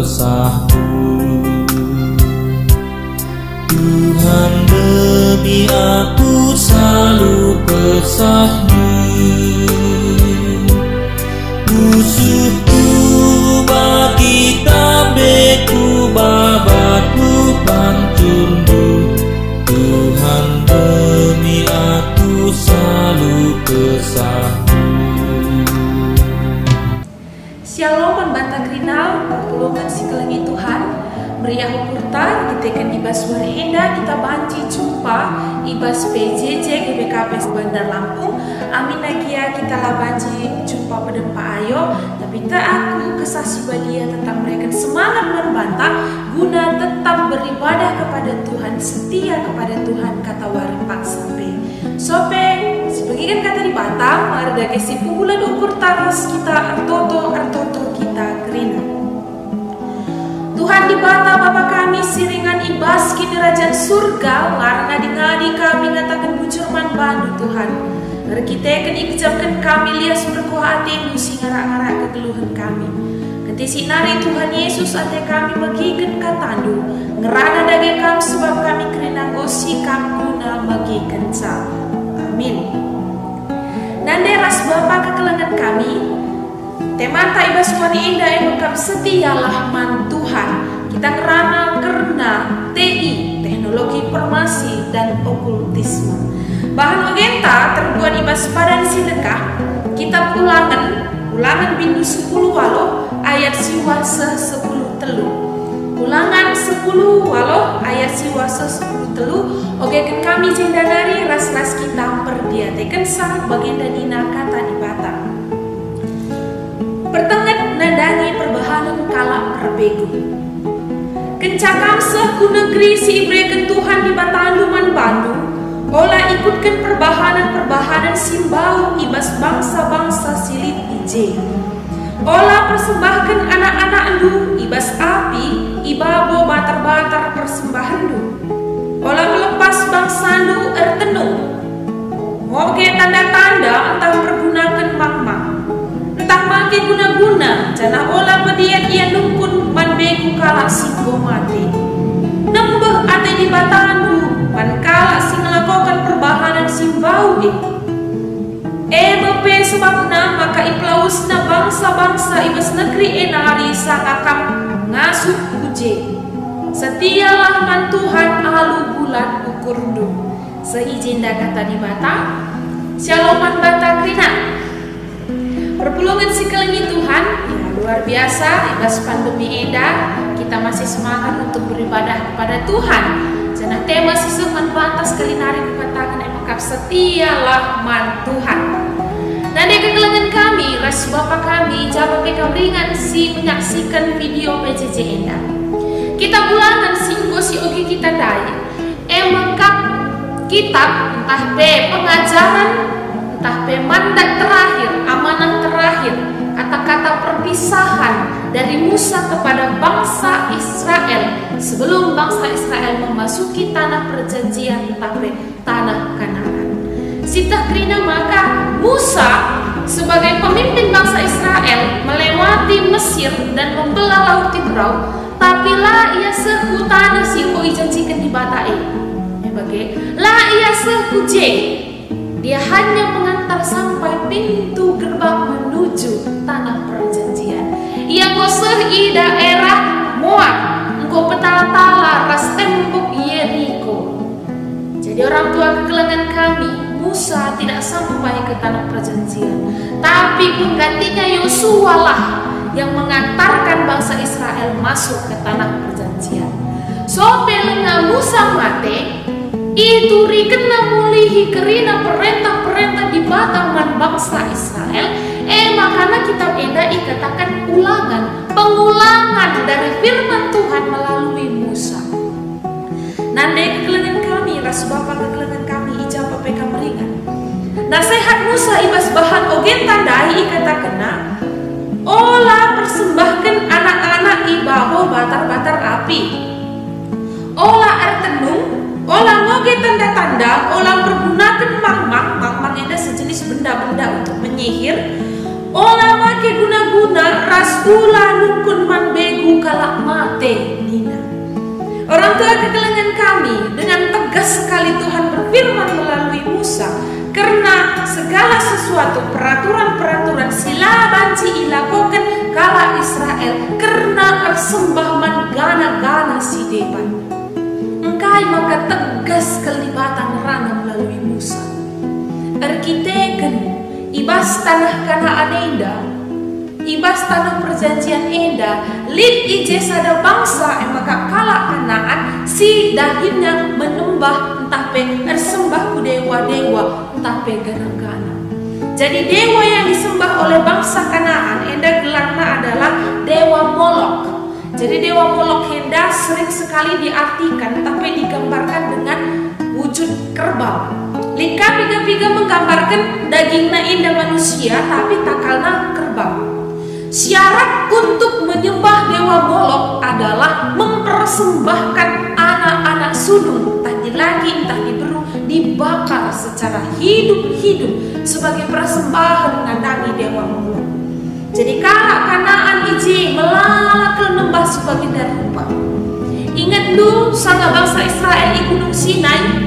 kesahmu. Tuhan demi aku selalu kesahmu. Musuhku bagi tambeku babatku pancundu. Tuhan demi aku selalu kesahmu. Shalom membantah krinal, pertolongan si kelengi Tuhan. Meriah ukurta, ditekan ibas warhenda, kita banci jumpa ibas PJJ GBKP Bandar Lampung. Amin nagia kita lah banci jumpa pada Pak Ayo. Tapi tak aku kesasi badia tentang mereka semangat membantah guna tetap beribadah kepada Tuhan, setia kepada Tuhan, kata waripak sampai sope sebagian kata di Batam ada kesi pukulan ukur taras kita artoto kita kerina. Tuhan di Batam Bapa kami siringan ibas ki kerajaan surga karena ngadi kami ngatakan bujurman bandu Tuhan. Mari kita akan ikjamkan kami lias berkuah hati musi ngarak-ngarak kegeluhan kami. Nanti sinari Tuhan Yesus ate kami bagikan katandu ngerana daging kami sebab kami kerina gosi kami guna bagikan sa. Amin. Nande ras Bapa kekelengan kami temata ibas wani indah emokam setialah man Tuhan. Kita ngerana karena TI teknologi informasi dan okultisme. Bahan ogenta terbuat ibas padan sedekah kitab ulangan bindu 10 walo ayat siwasa 10 telu. Ulangan 10 walo ayat siwasa 10 telu. Oke kami jendanari ras-ras kita perdiatekan sang bagenda dina kata di Batam. Pertengat nadangi perbahanan kala perbegu. Kencakam seku negeri si ibreken Tuhan di Batanduman Bandung. Olah ikutkan perbahanan simbau ibas bangsa-bangsa silit ije. Olah persembahkan anak-anak endu ibas api ibabo batar-batar persembahan du. Olah melepas bangsandu ertenung. Ngoge tanda-tanda entah pergunakan mang-mang. Entah make guna-guna jana olah pediat ia nungkun man begu kala singgo mati. Nembeh ate di Batandu man kala sing melakukan perbahanan simbau itu. Bepe sebabna maka iplausna bangsa-bangsa ibas negeri enari sakakam ngasuh uje. Setialah man Tuhan alu bulan ukurdu. Seijinda kata di Batam. Shalom man Batam Rina. Perpulungan si kelengi Tuhan ya, luar biasa ibas pandemi enda kita masih semangat untuk beribadah kepada Tuhan. Jana tema sisuman batas kelinari katakan emangkap setialah man Tuhan. Nade kekelengan kami ras Bapa kami jawab ringan si menyaksikan video PJJ enda. Kita bulangan singgo si ogi kita dai emangkap kitab entah pe pengajaran entah pe mandat terakhir amanah terakhir kata-kata perpisahan dari Musa kepada bangsa Israel sebelum bangsa Israel memasuki tanah perjanjian tapi tanah Kanaan. Sita krina maka Musa sebagai pemimpin bangsa Israel melewati Mesir dan membelah Laut Tibrau, tapi lah ia sehu tanah si ko ijanjikan di Batae. Lah ia sehu dia hanya mengantar sampai pintu gerbang menuju tanah perjanjian. Ia ngoseh daerah Moab, engkau petala-tala ras tembok Yeriko. Jadi orang tua kekelengan kami, Musa tidak sampai ke tanah perjanjian, tapi penggantinya Yosua lah yang mengantarkan bangsa Israel masuk ke tanah perjanjian. So pelena Musa mate itu rikena mulihi kerina perintah-perintah di bataman bangsa Israel. Makanya kitab enda ikatakan pengulangan dari firman Tuhan melalui Musa. Nande kekelengan kami, ras Bapa kekelengan kami ijab PK meringan. Nasihat Musa ibas bahan ogen tandai ikatakan olah persembahkan anak-anak ibaho batar-batar api. Olah ertenung olah ngoge tanda-tanda, olah pergunakan mang-mang enda sejenis benda-benda untuk menyihir. Olah make guna-guna ras ulah nukun man bego begu kalak mate nina. Orang tua kekelengan kami, dengan tegas sekali Tuhan berfirman melalui Musa, karena segala sesuatu peraturan-peraturan sila banci ilakokan kala Israel, karena persembahman gana-gana si depan. Engkai maka tegas kelibatan rana melalui Musa. Arkiteken ibas tanah Kanaan enda, ibas tanah perjanjian enda, lid ije sada bangsa maka kala Kanaan si dahinnya menembah entah pe ersembah ku dewa-dewa entah pe gana-gana. Jadi dewa yang disembah oleh bangsa Kanaan enda gelarnya adalah dewa Molok. Jadi dewa Molok enda sering sekali diartikan tapi digambarkan dengan wujud kerbau. Lika piga-piga menggambarkan dagingnya indah manusia tapi takalna kerbau. Syarat untuk menyembah dewa Molok adalah mempersembahkan anak-anak sulung, entah dilagi entah diberu, dibakar secara hidup-hidup sebagai persembahan menandangi dewa Molok. Jadi kalak Kanaan iji melalakal nembah sebagai darupa. Ingat dulu sanga bangsa Israel di Gunung Sinai.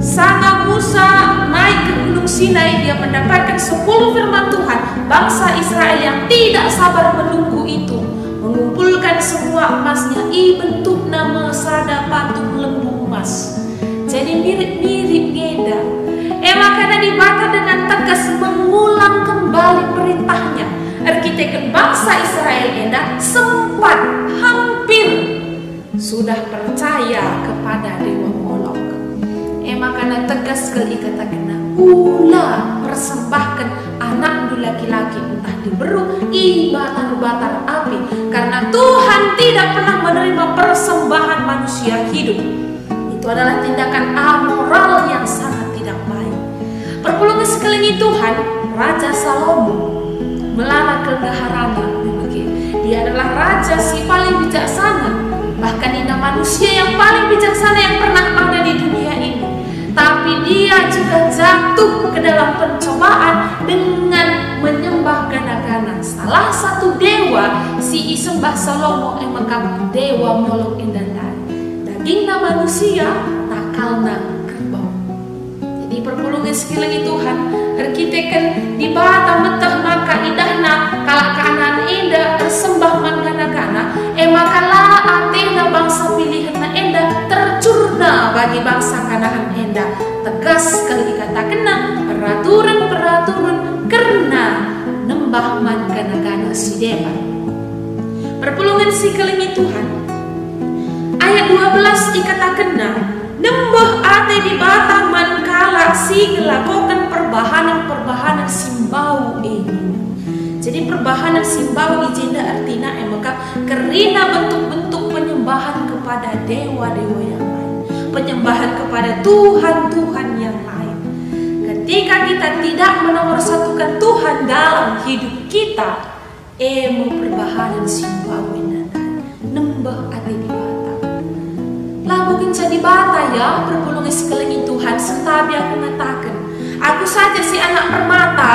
Sanga Musa naik ke Gunung Sinai, dia mendapatkan 10 firman Tuhan. Bangsa Israel yang tidak sabar menunggu itu mengumpulkan semua emasnya, bentuk nama sada patung lembu emas. Jadi mirip-mirip ngeda. Makanya dibakar dengan tegas mengulang kembali perintahnya. Arsitek bangsa Israel enda sempat hampir sudah percaya kepada dewa Molok. Makanya tegas sekali katakan ulah persembahkan anak du laki-laki entah diberu batar-batar api, karena Tuhan tidak pernah menerima persembahan manusia hidup. Itu adalah tindakan amoral yang sangat tidak baik. Perpulungan sekeliling Tuhan, Raja Salomo melala kegaharana. Dia adalah raja si paling bijaksana, bahkan indah manusia yang paling bijaksana yang pernah ada di dunia ini. Tapi dia juga jatuh ke dalam pencobaan dengan menyembah gana-gana. Salah satu dewa si isembah Salomo emang dewa Molok indandan. Dagingna manusia, takalna kerbau. Jadi perpulungan sekeliling Tuhan, arkiteken di bata metah maka indahna kalak Kanaan indah tersembah man gana-gana. Maka la atena bangsa pilihan enda tercurna bagi bangsa Kanaan enda. Tegas sekali dikatakan peraturan-peraturan karena nembah man gana-gana si dewa. Perpulungan sekeliling Tuhan, ayat 12 dikatakan nembah ate di bata man kala si ngelakukan perbahanan simbau ini. Jadi perbahanan simbau ijenda artinya maka kerina bentuk-bentuk penyembahan kepada dewa-dewa yang lain, penyembahan kepada Tuhan-Tuhan yang lain. Ketika kita tidak menomorsatukan Tuhan dalam hidup kita, mau perbahanan simbau ini nembah ate di bata. Lagu kinca di bata ya perpulungan sekeliling Tuhan, sentabi aku mengatakan, aku saja si anak permata.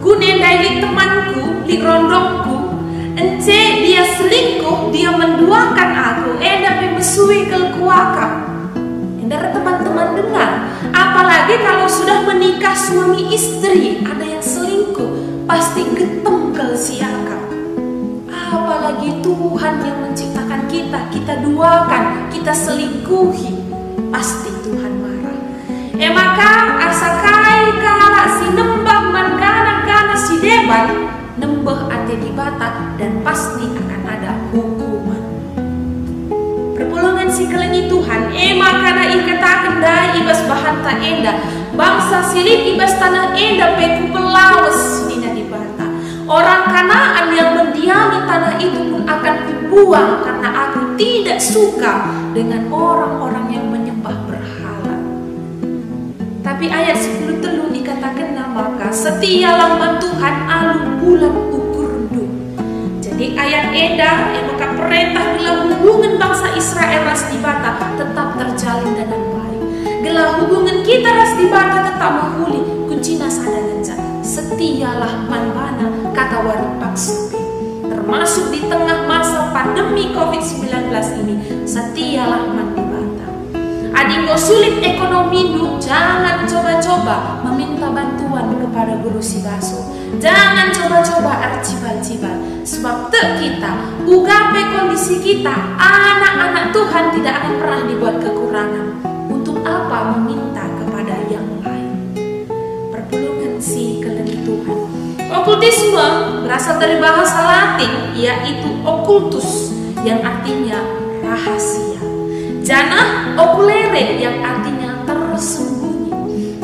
Kunendai li temanku, li rondongku, ence dia selingkuh, dia menduakan aku, enda mesui kelkuaka. Enda teman-teman dengar, apalagi kalau sudah menikah suami istri, ada yang selingkuh, pasti getem kel siaka. Apalagi Tuhan yang menciptakan kita, kita duakan, kita selingkuhi, pasti Tuhan marah. Maka asakai kalak si nembah mangkana si deban nembah ate di bata dan pasti akan ada hukuman. Perpulungan si kelengi Tuhan, makana ikatakan dai ibas bahanta enda, bangsa silik ibas tanah enda peku pelawes dina di bata. Orang Kanaan yang mendiami tanah itu pun akan kubuang karena aku tidak suka dengan orang-orang yang menyembah berhala. Tapi ayat 10 telu dikatakan maka setia lamban Tuhan alu bulan ukurdu. Jadi ayat eda maka perintah gelah hubungan bangsa Israel ras di bata tetap terjalin dengan baik. Gelah hubungan kita ras di bata tetap menghuli kuncina sadangan setialah manbana kata waripak sepi. Termasuk di tengah masa setialah mandi bata. Adik kau sulit ekonomi du, jangan coba-coba meminta bantuan kepada guru si baso. Jangan coba-coba arcibal-cibal, sebab kita ugape kondisi kita, anak-anak Tuhan tidak akan pernah dibuat kekurangan. Untuk apa meminta kepada yang lain? Perpulungan si keleni Tuhan. Okultisme berasal dari bahasa Latin, yaitu occultus, yang artinya rahasia. Jana oculere, yang artinya tersembunyi.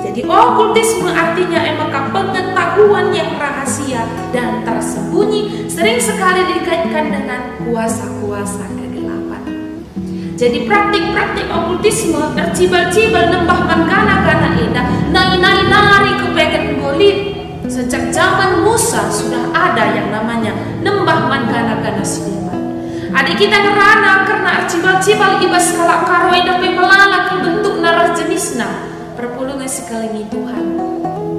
Jadi okultisme artinya emangkah pengetahuan yang rahasia dan tersembunyi, sering sekali dikaitkan dengan kuasa-kuasa kegelapan. Jadi praktik-praktik okultisme tercibal-cibal nembah mangkana-kana indah, nari-nari kepegan golit. Sejak zaman Musa sudah ada yang namanya nembah mangkana-kana sideman. Adik kita ngerana karena cibal-cibal ibas kalak karoi dapat melalak ke bentuk naras jenisna. Perpulungan sekeliling Tuhan.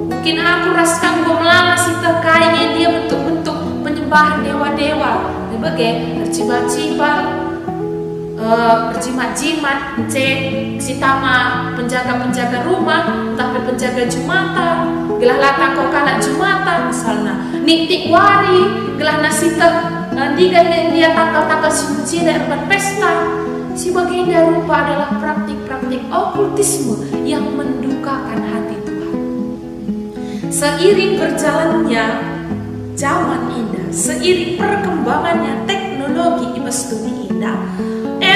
Mungkin aku rasakan gue melalak si terkainya dia bentuk-bentuk penyembahan dewa-dewa. Sebagai cibal-cibal, berjimat-jimat, si tama penjaga-penjaga rumah, tapi penjaga jumatan, gelah latang kau kalak jumatan, misalnya niktik wari, gelah nasita. Nanti kan dia tanggal-tanggal si dan pesta. Si baginda rupa adalah praktik-praktik okultisme yang mendukakan hati Tuhan. Seiring berjalannya zaman indah, seiring perkembangannya teknologi ibas dunia indah,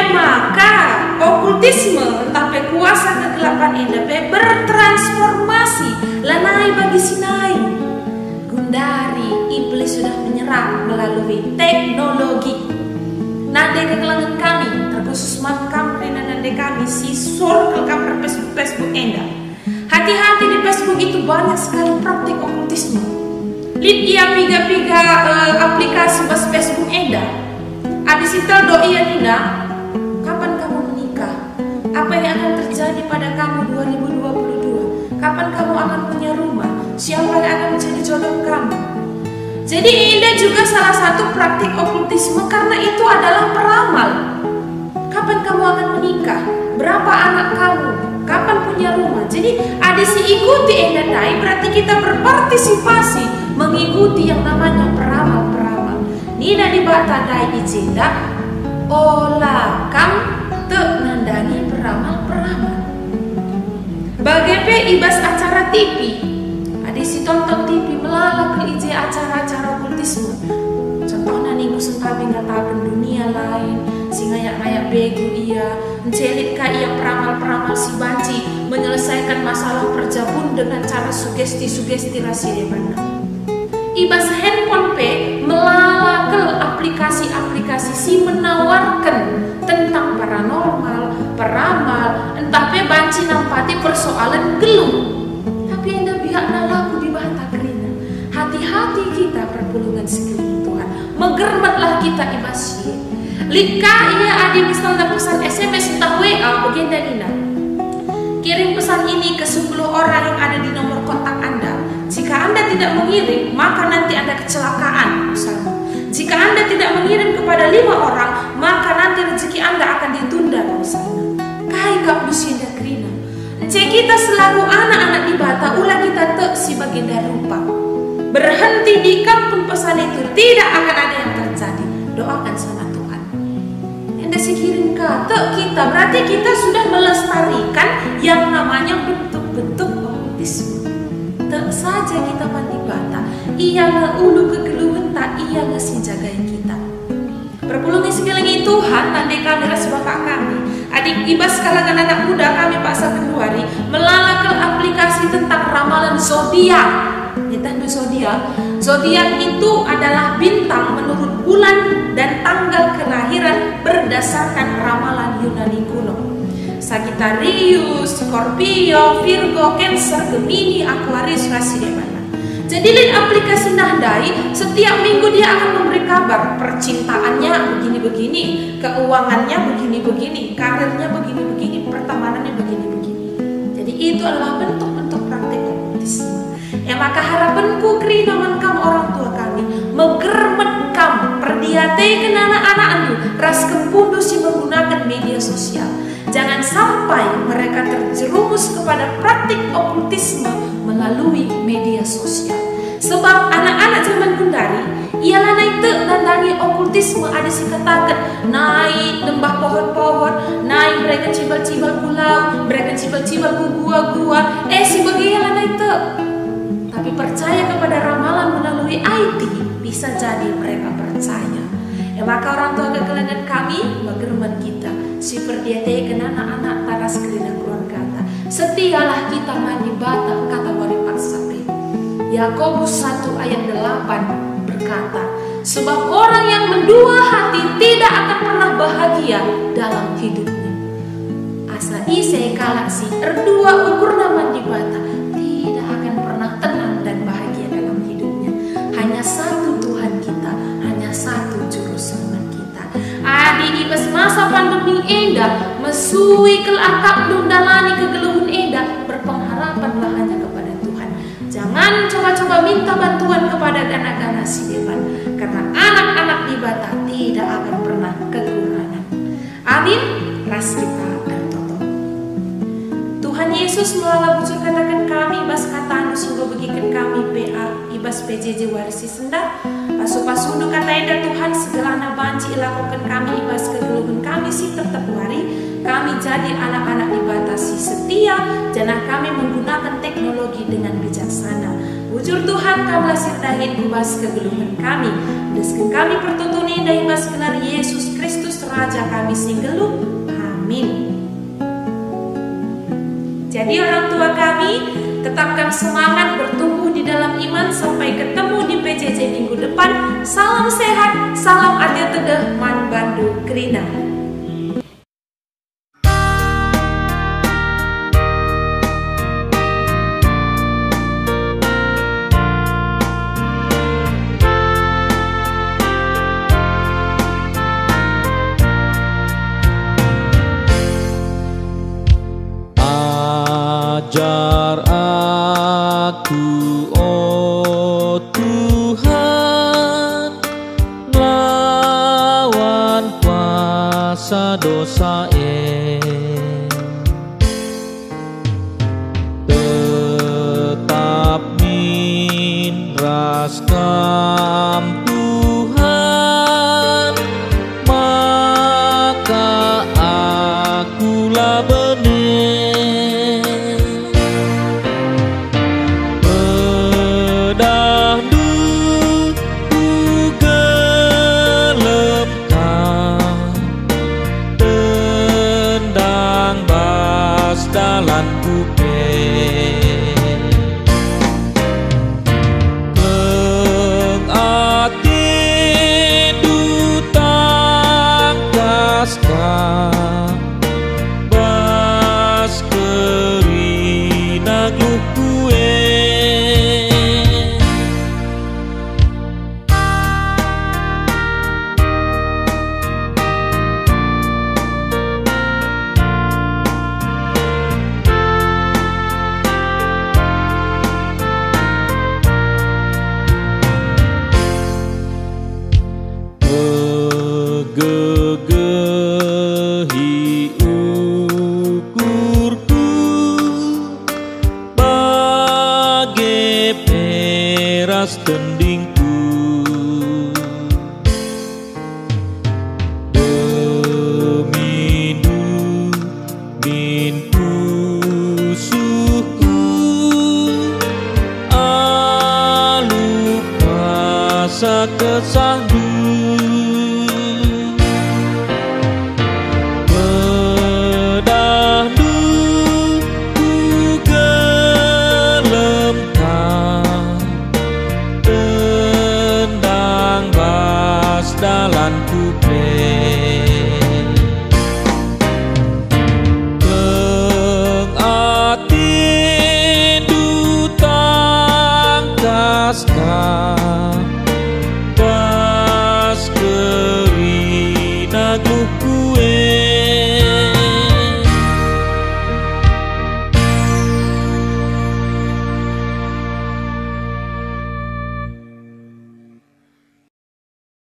maka okultisme tapi kuasa kegelapan indah bertransformasi lanai bagi sinai. Gundari iblis sudah menyerang melalui teknologi. Nade kegelangan kami, terkhusus makam rena nade kami si circle kamar Facebook enda. Hati-hati di Facebook itu banyak sekali praktik okultisme. Lid ia piga-piga aplikasi bas Facebook enda. Ada sitel doi nina, kapan kamu menikah? Apa yang akan terjadi pada kamu 2022? Kapan kamu akan punya rumah? Siapa yang akan menjadi jodoh kamu? Jadi ini juga salah satu praktik okultisme karena itu adalah peramal. Kapan kamu akan menikah? Berapa anak kamu? Kapan punya rumah? Jadi ada si ikuti endadai berarti kita berpartisipasi mengikuti yang namanya peramal-peramal. Nina di batadai ijenda olah kam te nandani peramal-peramal. Bagaimana ibas acara TV? Si tonton TV melalak ke ije acara-acara okultisme. Contohnya nih sentapi ngatakan dunia lain, si ngayak-ngayak begu iya, mencelit ka iya peramal-peramal si banci, menyelesaikan masalah perjabun dengan cara sugesti-sugesti rahasia mana. Ibas handphone pe melalak ke aplikasi-aplikasi si menawarkan tentang paranormal, peramal, entah pe banci nampati persoalan gelung. Tapi anda pihak nalaku di bata kerina. Hati-hati kita perpulungan sekeliling Tuhan. Megermatlah kita ibasyi. Lika ia ada misalnya pesan SMS entah WA bagian Nina. Kirim pesan ini ke 10 orang yang ada di nomor kontak Anda. Jika Anda tidak mengirim, maka nanti Anda kecelakaan misalnya. Jika Anda tidak mengirim kepada 5 orang, maka nanti rezeki Anda akan ditunda misalnya. Kai kau businda kerina. Cek kita selalu anak-anak di bata ulah kita tek si baginda rupa. Berhenti di kampung pesan itu tidak akan ada yang terjadi. Doakan sama Tuhan. Anda sikirin kata kita berarti kita sudah melestarikan yang namanya bentuk-bentuk okultisme. Tak saja kita mandi bata, ia ngeulu kegeluhan tak ia ngesinjagai kita. Perpulungan sekeliling Tuhan nanti kami rasa bapak kami. Adik ibas kalangan anak muda kami pasal Februari melalak aplikasi tentang ramalan zodiak. Nyetandu zodiak. Zodiak itu adalah bintang menurut bulan dan tanggal kelahiran berdasarkan ramalan Yunani kuno. Sagittarius, Scorpio, Virgo, Cancer, Gemini, Aquarius, Rasidemana. Jadi lihat aplikasi Nahdai, setiap minggu dia akan memberi kabar percintaannya begini-begini, keuangannya begini-begini, karirnya begini-begini, pertemanannya begini-begini. Jadi itu adalah bentuk-bentuk praktik okultisme. Ya maka harapanku kerinaman kamu orang tua kami, megermet kamu, diateikan anak-anak andu ras kempundu si menggunakan media sosial. Jangan sampai mereka terjerumus kepada praktik okultisme melalui media sosial. Sebab anak-anak zaman Gundari ialah naik nandangi okultisme ada si katakan naik lembah pohon-pohon, naik mereka cibal-cibal pulau, mereka cibal-cibal gua-gua, si bagian naik tapi percaya kepada ramalan melalui IT, bisa jadi mereka percaya. Maka orang tua kegelangan kami mengerman kita seperti yang anak-anak taras kerina keluarga kita. Setialah kita mandi bata kata wari paksape. Yakobus 1 ayat 8 berkata, sebab orang yang mendua hati tidak akan pernah bahagia dalam hidupnya. Asa isai kalak si erdua ukur mandi bata tidak akan pernah tenang dan bahagia dalam hidupnya. Hanya satu Tuhan kita, hanya satu juru selamat kita. Adi ibas masa pandemi enda mesui kelakap lundalani kegeluhun enda, berpengharapanlah hanya kepada Tuhan. Jangan coba-coba minta bantuan kepada gana-gana si depan, karena anak-anak di bata tidak akan pernah kekurangan. Amin. Ras kita akan toto. Tuhan Yesus melalui bucur katakan kami bas kata anu singgo begikan kami PA ibas PJJ warisi senda pasu-pasundu kata eda Tuhan segala banci ilakukan kami ibas kegeluhun kami si tetap wari kami jadi anak-anak dibatasi setia jangan kami menggunakan teknologi dengan bijaksana. Bujur Tuhan kamilah sirdahin ibas kegeluhun kami desken kami pertuntuni dan ibas kenar Yesus Kristus Raja kami singgeluh. Amin. Jadi orang tua kami, tetapkan semangat bertumbuh di dalam iman sampai ketemu di PJJ minggu depan. Salam sehat, salam Adia Tedeh Man Bandu Kerina. Ajar aku, oh Tuhan, lawan kuasa dosa tetap minraskan Tuhan, maka akulah benih. Dalanku keng ati dutang kaska bas kerina glukue gegehi ukurku bagai peras tendingku demindu mintu suku alu masa kesahdu dalanku keng ati dutang kaska pas kerina glukku